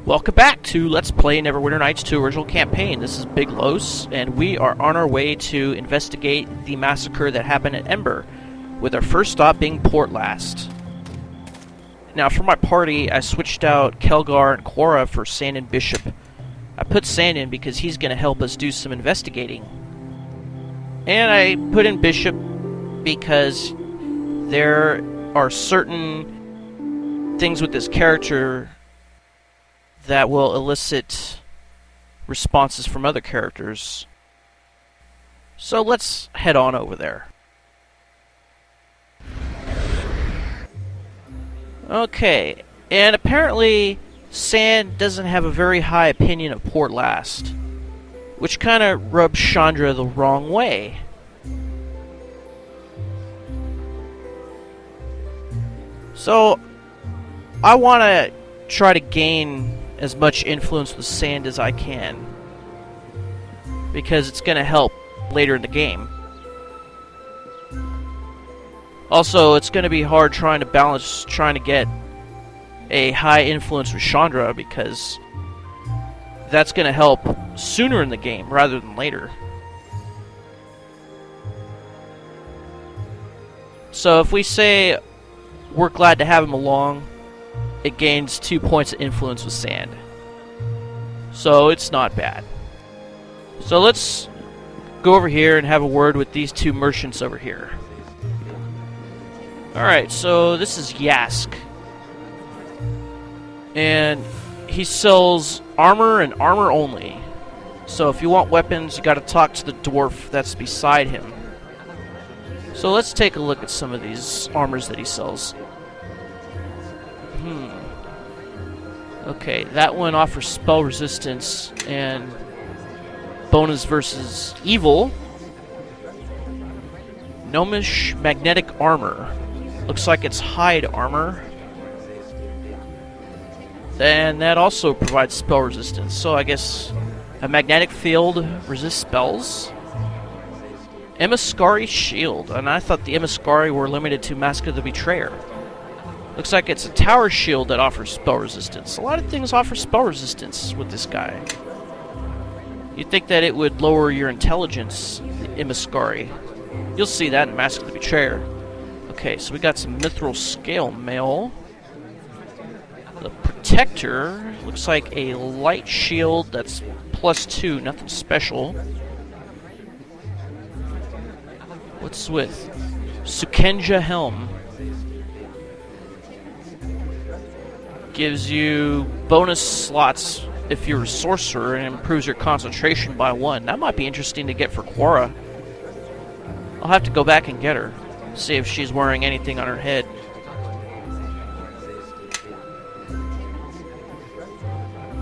Welcome back to Let's Play Neverwinter Nights 2 Original Campaign. This is Big Los, and we are on our way to investigate the massacre that happened at Ember, with our first stop being Port Llast. Now, for my party, I switched out Kelgar and Quora for Sand and Bishop. I put Sand in because he's going to help us do some investigating. And I put in Bishop because there are certain things with this character that will elicit responses from other characters. So let's head on over there. Okay, and apparently Sand doesn't have a very high opinion of Port Llast, which kind of rubs Chandra the wrong way. So I want to try to gain as much influence with Sand as I can, because it's going to help later in the game. Also, it's going to be hard trying to get a high influence with Chandra, because that's going to help sooner in the game rather than later. So if we say we're glad to have him along, it gains 2 points of influence with Sand. So it's not bad. So let's go over here and have a word with these two merchants over here. Alright, so this is Llast. And he sells armor and armor only. So if you want weapons, you gotta talk to the dwarf that's beside him. So let's take a look at some of these armors that he sells. Okay, that one offers spell resistance and bonus versus evil. Gnomish magnetic armor. Looks like it's hide armor. And that also provides spell resistance. So I guess a magnetic field resists spells. Emissary shield. And I thought the Emissary were limited to Mask of the Betrayer. Looks like it's a tower shield that offers spell resistance. A lot of things offer spell resistance with this guy. You'd think that it would lower your intelligence, the Emissary. You'll see that in Mask of the Betrayer. Okay, so we got some mithril scale mail. The Protector looks like a light shield that's +2, nothing special. What's with Sukenja helm? Gives you bonus slots if you're a sorcerer and improves your concentration by 1. That might be interesting to get for Quora. I'll have to go back and get her. See if she's wearing anything on her head.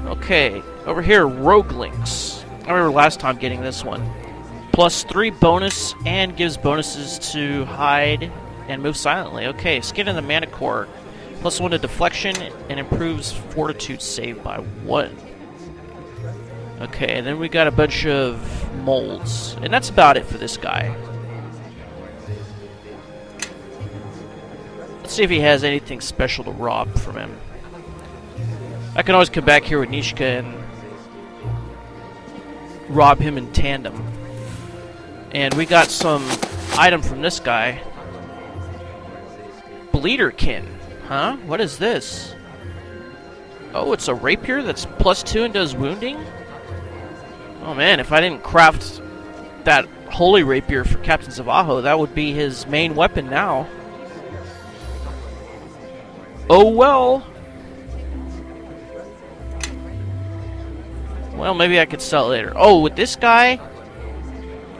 Okay, over here, Rogue Links. I remember last time getting this one. +3 bonus and gives bonuses to hide and move silently. Okay, Skin in the Manticore. +1 to deflection and improves fortitude save by 1. Okay, and then we got a bunch of molds. And that's about it for this guy. Let's see if he has anything special to rob from him. I can always come back here with Nishka and rob him in tandem. And we got some item from this guy. Bleederkin. Huh? What is this? Oh, it's a rapier that's +2 and does wounding? Oh man, if I didn't craft that holy rapier for Captain Zavajo, that would be his main weapon now. Oh well. Well, maybe I could sell it later. Oh, with this guy,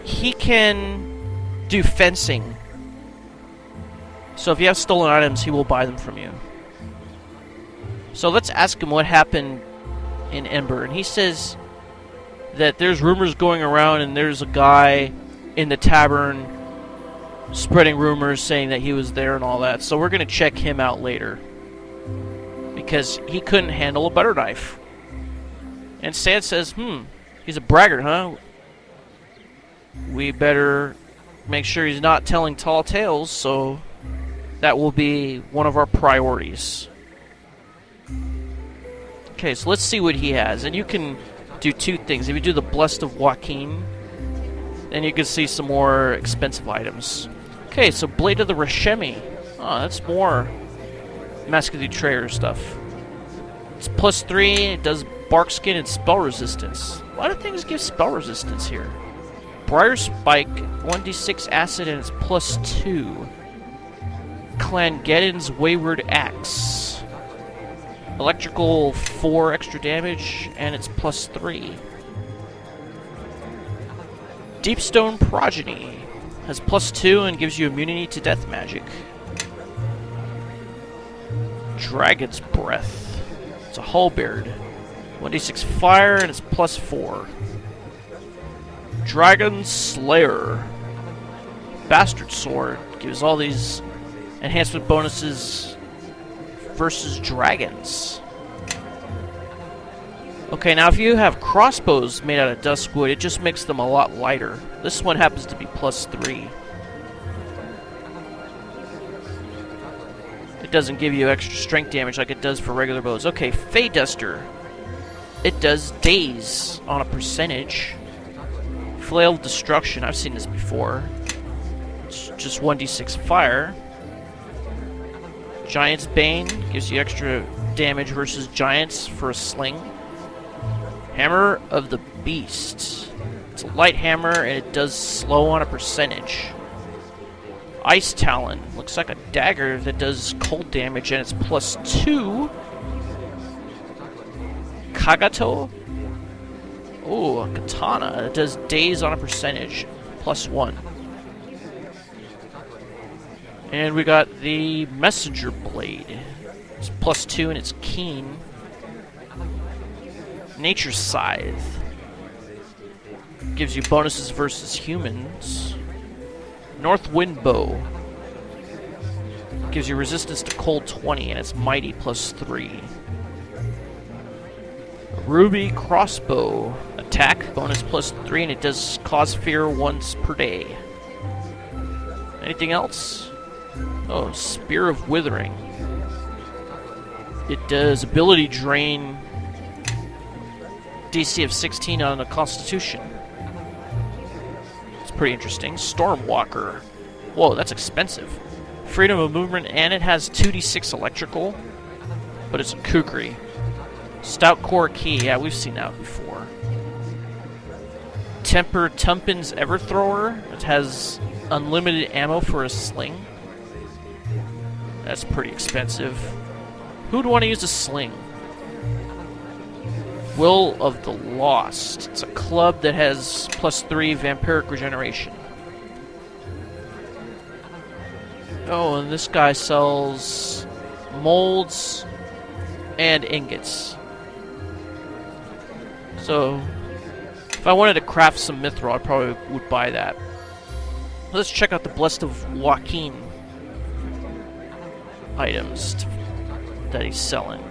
he can do fencing. So if you have stolen items, he will buy them from you. So let's ask him what happened in Ember. And he says that there's rumors going around and there's a guy in the tavern spreading rumors saying that he was there and all that. So we're going to check him out later, because he couldn't handle a butter knife. And Sand says, he's a braggart, huh? We better make sure he's not telling tall tales, so that will be one of our priorities. Okay, so let's see what he has. And you can do two things. If you do the Blessed of Joaquin, then you can see some more expensive items. Okay, so Blade of the Rashemi. Oh, that's more Mask of the Betrayer stuff. It's +3, it does bark skin and spell resistance. A lot of things give spell resistance here. Briar Spike, 1d6 acid, and it's +2. Clangeddon's Wayward Axe. Electrical 4 extra damage, and it's +3. Deepstone Progeny has +2 and gives you immunity to death magic. Dragon's Breath. It's a halberd. 1d6 fire and it's +4. Dragon Slayer. Bastard Sword. Gives all these enhancement bonuses versus dragons. Okay, now if you have crossbows made out of duskwood, it just makes them a lot lighter. This one happens to be +3. It doesn't give you extra strength damage like it does for regular bows. Okay, Fey Duster. It does daze on a percentage. Flail of Destruction, I've seen this before. It's just 1d6 fire. Giant's Bane gives you extra damage versus giants for a sling. Hammer of the Beast. It's a light hammer and it does slow on a percentage. Ice Talon. Looks like a dagger that does cold damage and it's +2. Kagato. Oh, a katana. It does daze on a percentage. +1. And we got the Messenger Blade. It's +2 and it's keen. Nature's Scythe. Gives you bonuses versus humans. North Wind Bow. Gives you resistance to cold 20 and it's mighty +3. Ruby Crossbow. Attack bonus +3 and it does cause fear once per day. Anything else? Oh, Spear of Withering. It does ability drain, DC of 16 on a Constitution. It's pretty interesting. Stormwalker. Whoa, that's expensive. Freedom of movement, and it has 2d6 electrical, but it's a kukri. Stout Core Key. Yeah, we've seen that before. Temper Tumpin's Everthrower. It has unlimited ammo for a sling. That's pretty expensive. Who'd want to use a sling? Will of the Lost. It's a club that has +3 vampiric regeneration. Oh, and this guy sells molds and ingots. So, if I wanted to craft some mithril, I probably would buy that. Let's check out the Blessed of Joaquin items that he's selling.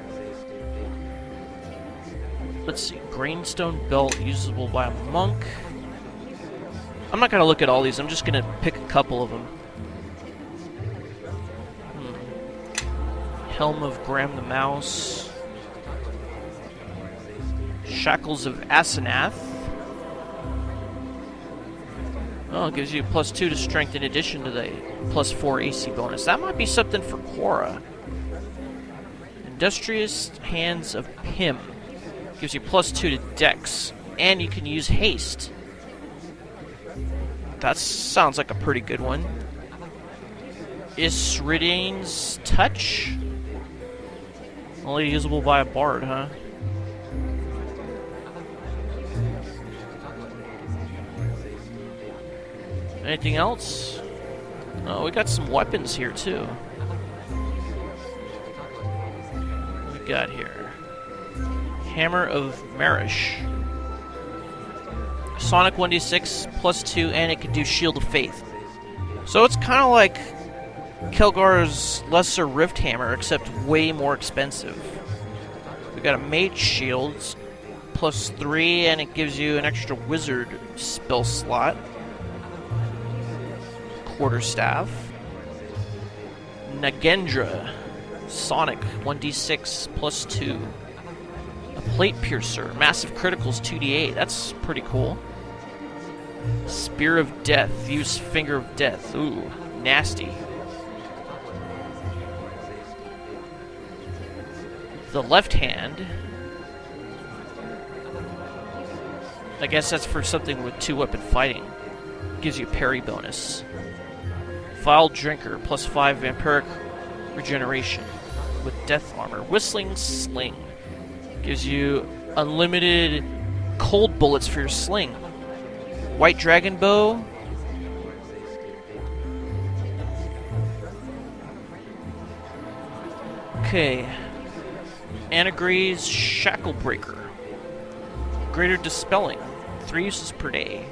Let's see. Grainstone Belt, usable by a monk. I'm not going to look at all these. I'm just going to pick a couple of them. Helm of Graham the Mouse. Shackles of Asenath. Oh, it gives you +2 to strength in addition to the +4 AC bonus. That might be something for Quora. Industrious Hands of Pym. Gives you +2 to Dex. And you can use haste. That sounds like a pretty good one. Isridane's Touch? Only usable by a bard, huh? Anything else? Oh, we got some weapons here, too. What we got here? Hammer of Marish. Sonic 1d6 +2, and it can do Shield of Faith. So it's kind of like Kelgar's Lesser Rift Hammer, except way more expensive. We got a Mage Shield, +3, and it gives you an extra Wizard spell slot. Quarterstaff. Nagendra. Sonic 1d6 +2. A plate piercer. Massive criticals 2d8. That's pretty cool. Spear of Death. Use Finger of Death. Ooh, nasty. The left hand. I guess that's for something with 2-weapon fighting. Gives you a parry bonus. Vile Drinker. Plus 5 vampiric regeneration. With death armor. Whistling Sling. Gives you unlimited cold bullets for your sling. White Dragon Bow. Okay. Anagre's Shackle Breaker. Greater Dispelling. 3 uses per day.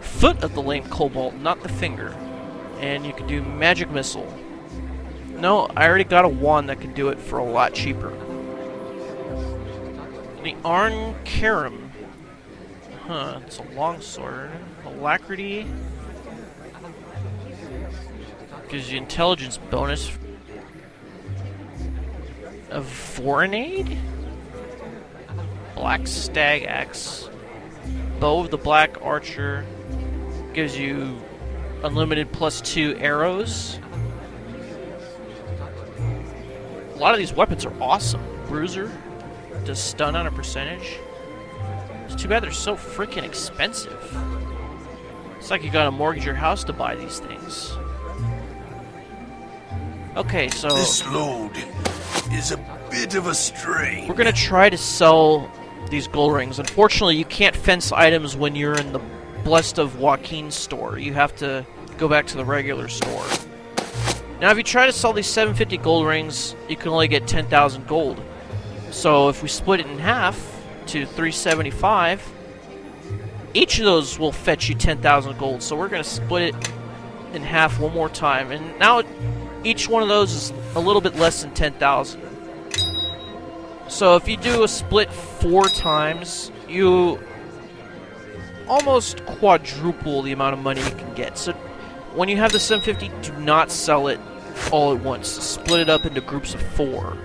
Foot of the Lame Cobalt, not the finger. And you can do Magic Missile. No, I already got a wand that can do it for a lot cheaper. The Arn Karam. Huh, it's a longsword. Alacrity. Gives you intelligence bonus. A Voronade? Black Stag Axe. Bow of the Black Archer. Gives you unlimited +2 arrows. A lot of these weapons are awesome. Bruiser. Does stun on a percentage. It's too bad they're so freaking expensive. It's like you gotta mortgage your house to buy these things. Okay, so this load is a bit of a strain. We're gonna try to sell these gold rings. Unfortunately, you can't fence items when you're in the Blessed of Joaquin store. You have to go back to the regular store. Now, if you try to sell these 750 gold rings, you can only get 10,000 gold. So if we split it in half to 375, each of those will fetch you 10,000 gold. So we're going to split it in half one more time. And now each one of those is a little bit less than 10,000. So if you do a split 4 times, you almost quadruple the amount of money you can get. So when you have the 750, do not sell it all at once. Split it up into groups of 4.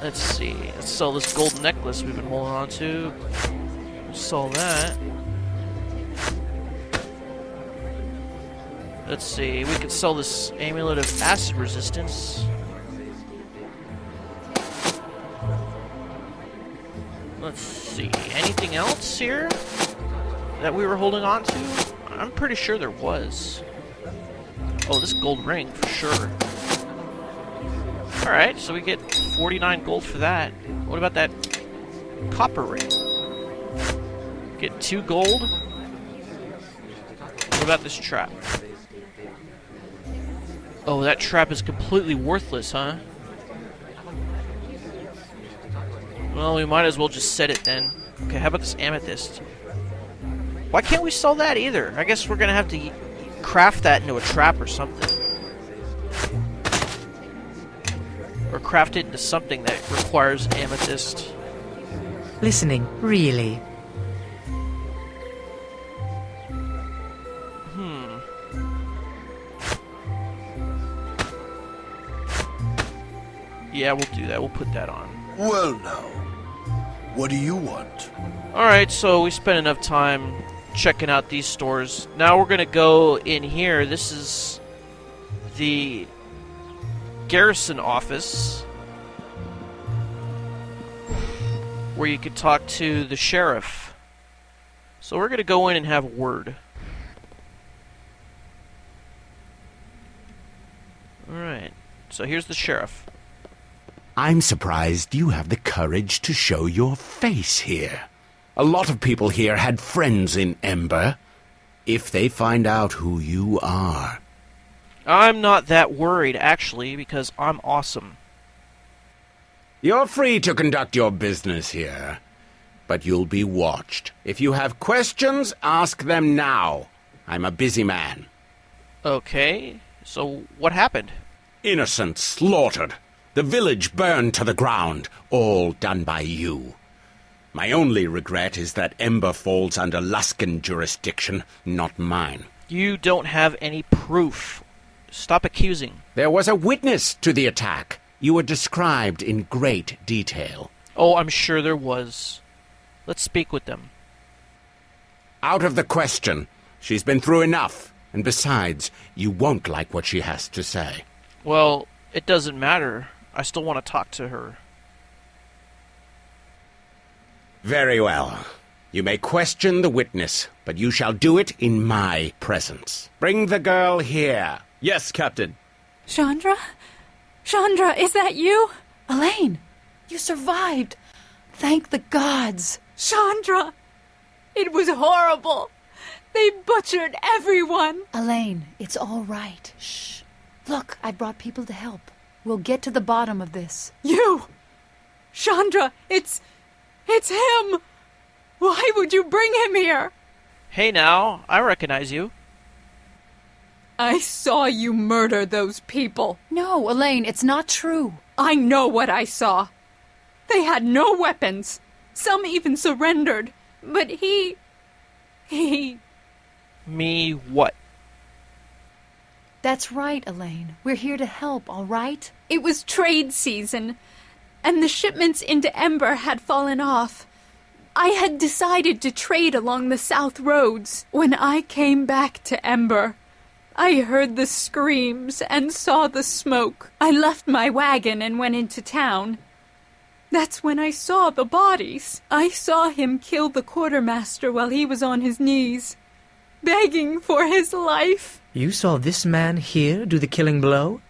Let's see. Let's sell this gold necklace we've been holding on to. Sell that. Let's see. We could sell this amulet of acid resistance. Let's see. Anything else here that we were holding on to? I'm pretty sure there was. Oh, this gold ring for sure. Alright, so we get 49 gold for that. What about that copper ring? Get 2 gold. What about this trap? Oh, that trap is completely worthless, huh? Well, we might as well just set it then. Okay, how about this amethyst? Why can't we sell that either? I guess we're gonna have to craft that into a trap or something. Or craft it into something that requires amethyst. Listening, really. Yeah, we'll do that. We'll put that on. Well now, what do you want? Alright, so we spent enough time checking out these stores. Now we're gonna go in here. This is the garrison office, where you could talk to the sheriff. So we're gonna go in and have a word. Alright, so here's the sheriff. I'm surprised you have the courage to show your face here. A lot of people here had friends in Ember. If they find out who you are... I'm not that worried, actually, because I'm awesome. You're free to conduct your business here, but you'll be watched. If you have questions, ask them now. I'm a busy man. Okay, so what happened? Innocents slaughtered. The village burned to the ground, all done by you. My only regret is that Ember falls under Luskan jurisdiction, not mine. You don't have any proof. Stop accusing. There was a witness to the attack. You were described in great detail. Oh, I'm sure there was. Let's speak with them. Out of the question. She's been through enough. And besides, you won't like what she has to say. Well, it doesn't matter. I still want to talk to her. Very well. You may question the witness, but you shall do it in my presence. Bring the girl here. Yes, Captain. Chandra? Chandra, is that you? Elaine, you survived. Thank the gods. Chandra! It was horrible. They butchered everyone. Elaine, it's all right. Shh. Look, I brought people to help. We'll get to the bottom of this. You! Chandra, it's him! Why would you bring him here? Hey now, I recognize you. I saw you murder those people. No, Elaine, it's not true. I know what I saw. They had no weapons. Some even surrendered. But he... Me what? That's right, Elaine. We're here to help, all right? It was trade season, and the shipments into Ember had fallen off. I had decided to trade along the south roads. When I came back to Ember, I heard the screams and saw the smoke. I left my wagon and went into town. That's when I saw the bodies. I saw him kill the quartermaster while he was on his knees, begging for his life. You saw this man here do the killing blow?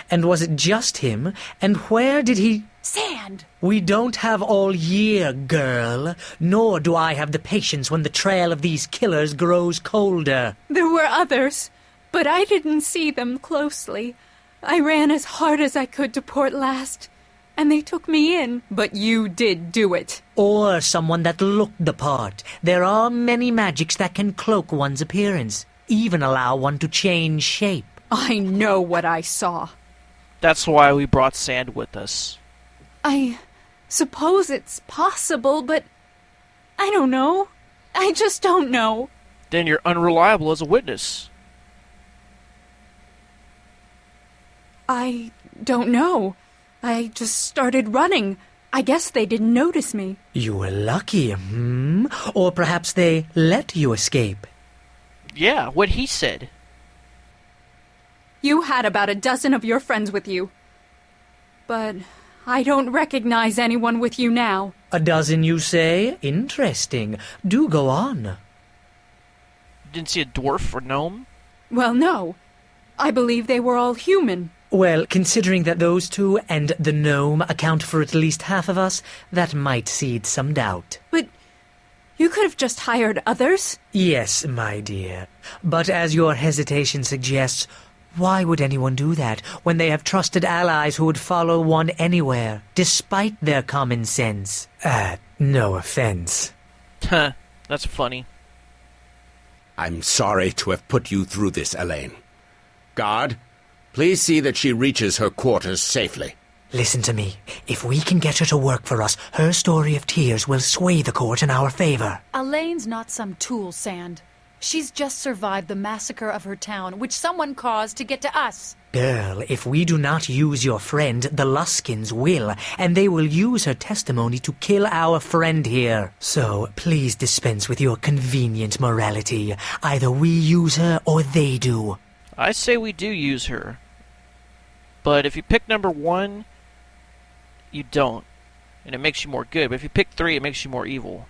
And was it just him? And where did he... Sand! We don't have all year, girl. Nor do I have the patience when the trail of these killers grows colder. There were others, but I didn't see them closely. I ran as hard as I could to Port Llast, and they took me in. But you did do it. Or someone that looked the part. There are many magics that can cloak one's appearance, even allow one to change shape. I know what I saw. That's why we brought Sand with us. I suppose it's possible, but I don't know. I just don't know. Then you're unreliable as a witness. I don't know. I just started running. I guess they didn't notice me. You were lucky, Or perhaps they let you escape. Yeah, what he said. You had about a dozen of your friends with you. But I don't recognize anyone with you now. A dozen, you say? Interesting. Do go on. Didn't see a dwarf or gnome? Well, no. I believe they were all human. Well, considering that those two and the gnome account for at least half of us, that might seed some doubt. But you could have just hired others. Yes, my dear. But as your hesitation suggests, why would anyone do that when they have trusted allies who would follow one anywhere, despite their common sense? No offense. Huh, that's funny. I'm sorry to have put you through this, Elaine. Guard, please see that she reaches her quarters safely. Listen to me. If we can get her to work for us, her story of tears will sway the court in our favor. Elaine's not some tool, Sand. She's just survived the massacre of her town, which someone caused to get to us. Girl, if we do not use your friend, the Luskins will, and they will use her testimony to kill our friend here. So, please dispense with your convenient morality. Either we use her or they do. I say we do use her. But if you pick number 1, you don't. And it makes you more good. But if you pick 3, it makes you more evil.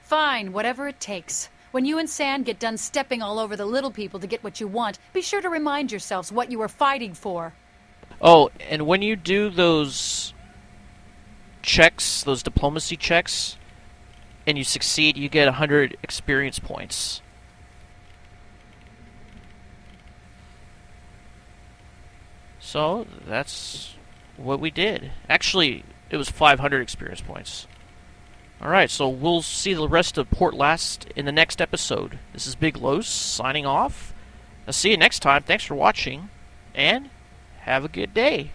Fine, whatever it takes. When you and Sand get done stepping all over the little people to get what you want, be sure to remind yourselves what you were fighting for. Oh, and when you do those checks, those diplomacy checks, and you succeed, you get 100 experience points. So, that's what we did. Actually, it was 500 experience points. Alright, so we'll see the rest of Port Llast in the next episode. This is Big Los, signing off. I'll see you next time. Thanks for watching, and have a good day.